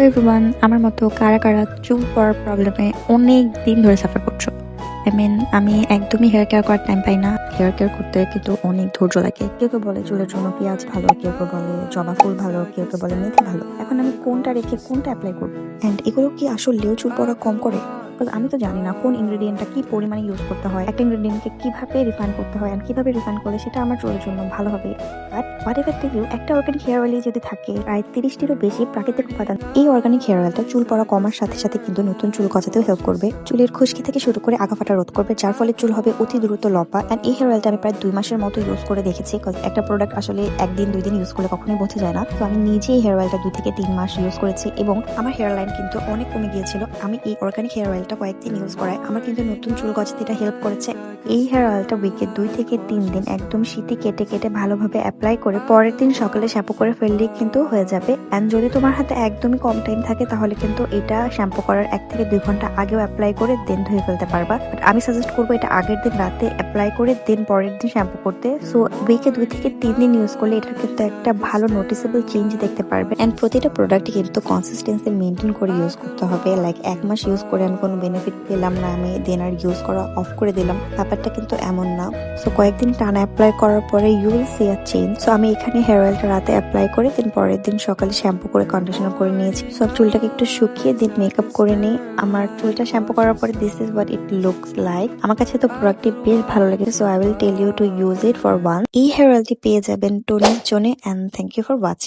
Everyone, আমার মতো কারা কারা চুল পড়ার প্রবলেমে অনেক দিন ধরে সাফার করছো? আমি একদমই হেয়ার কেয়ার করার টাইম পাই না। হেয়ার কেয়ার করতে কিন্তু অনেক ধৈর্য লাগে। কেউ কেউ বলে চুলের জন্য পেঁয়াজ ভালো, কেউ কেউ বলে জবা ফুল ভালো, কেউ কেউ বলে মেথি ভালো। এখন আমি কোনটা রেখে কোনটা অ্যাপ্লাই করবো? অ্যান্ড এগুলো কি আসলেও চুল পড়া কম করে? Because আমি তো জানি না কোন ইনগ্রেডিয়েন্টটা কি পরিমাণে ইউজ করতে হয়, একটা ইনগ্রেডিয়েন্টকে কিভাবে রিফাইন করতে হয়, কিভাবে রিফাইন করলে সেটা আমার চুলের জন্য ভালো হবে। But whatever tell you, একটা অর্গানিক হেয়ার অয়েলে যদি থাকে প্রায় 30টিরও বেশি প্রাকৃতিক উপাদান, এই অর্গানিক হেয়ার অয়েলটা চুল পড়া কমার সাথে সাথে কিন্তু নতুন চুল গজাতেও হেল্প করবে, চুলের খুশকি থেকে শুরু করে আগা ফাটা রোধ করবে, যার ফলে চুল হবে অতি দ্রুত লম্বা। এন্ড এই হেয়ার অয়েলটা আমি প্রায় 2 মাসের মতো ইউজ করে দেখেছি। একটা প্রোডাক্ট আসলে একদিন 2 দিন ইউজ করলে কখনোই বোঝা যায় না। তো আমি নিজেই হেয়ার অয়েলটা 2 থেকে 3 মাস ইউজ করেছি এবং আমার হেয়ার লাইন কিন্তু অনেক কমে গিয়েছিল। আমি এই অর্গানিক হেয়ার অয়েলটা কয়েকদিন ইউজ করায় আমার কিন্তু নতুন চুল গজাতে এটা হেল্প করেছে। এই হেয়ার অয়েলটা উইকে 2 থেকে 3 দিন একদম শীতে কেটে কেটে ভালোভাবে অ্যাপ্লাই করে পরের দিন সকালে শ্যাম্পু করে ফেললেই কিন্তু হয়ে যাবে। এন্ড যদি তোমার হাতে একদমই কম টাইম থাকে তাহলে কিন্তু এটা শ্যাম্পু করার 1 থেকে 2 ঘন্টা আগেও অ্যাপ্লাই করে দেন ধুয়ে ফেলতে পারবা। বাট আমি সাজেস্ট করবো এটা আগের দিন রাতে অ্যাপ্লাই করে দেন পরের দিন শ্যাম্পু করতে। সো উইকে 2 থেকে 3 দিন ইউজ করলে এটার কিন্তু একটা ভালো নোটিসেবল চেঞ্জ দেখতে পারবে। এন্ড প্রতিটা প্রোডাক্ট কিন্তু কনসিস্টেন্সি মেনটেন করে ইউজ করতে হবে। লাইক 1 মাস ইউজ করে আমি কোনো বেনিফিট পেলাম না, আমি দেন আর ইউজ করা অফ করে দিলাম, ব্যাপারটা কিন্তু এমন না। সো কয়েকদিন টানা অ্যাপ্লাই করার পরে you will see a change. So আমি এখানে হেয়ার অয়েলটা রাতে অ্যাপ্লাই করে দেন পরের দিন সকালে শ্যাম্পু করে কন্ডিশনার করে নিয়েছি। সো চুলটাকে একটু শুকিয়ে দেন মেকআপ করে নিই। আমার চুলটা শ্যাম্পু করার পরে this is what it looks like. আমার কাছে তো প্রোডাক্টটি বেশ ভালো লেগেছে। So I will tell you to use it for one. এই হেয়ার অয়েলটি পেয়ে যাবেন টোনির জন্য। And thank you for watching.